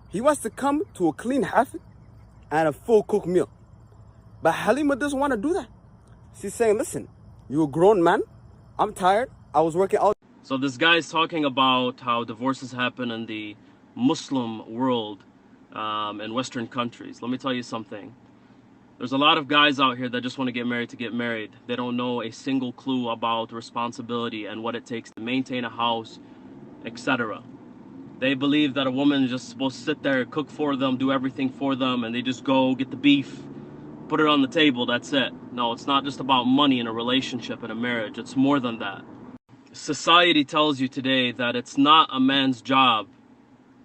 He wants to come to a clean half and a full cooked meal. But Halima doesn't want to do that. She's saying, listen, you're a grown man. I'm tired. I was working out. So this guy is talking about how divorces happen in the Muslim world in Western countries. Let me tell you something. There's a lot of guys out here that just want to get married to get married. They don't know a single clue about responsibility and what it takes to maintain a house, etc. They believe that a woman is just supposed to sit there, cook for them, do everything for them, and they just go get the beef, put it on the table, that's it. No, it's not just about money in a relationship, in a marriage. It's more than that. Society tells you today that it's not a man's job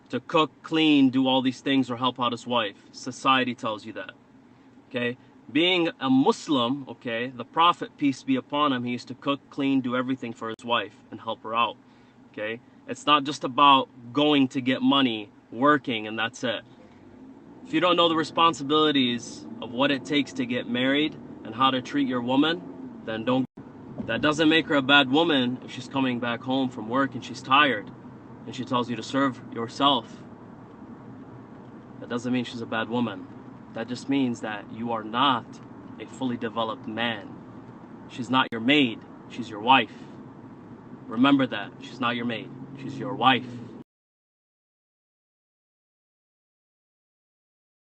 to cook, clean, do all these things, or help out his wife. Society tells you that. Okay? Being a Muslim, okay, the Prophet, peace be upon him, he used to cook, clean, do everything for his wife and help her out. Okay? It's not just about going to get money, working, and that's it. If you don't know the responsibilities of what it takes to get married and how to treat your woman, then don't. That doesn't make her a bad woman if she's coming back home from work and she's tired and she tells you to serve yourself. That doesn't mean she's a bad woman. That just means that you are not a fully developed man. She's not your maid, she's your wife. Remember that. She's not your maid, she's your wife.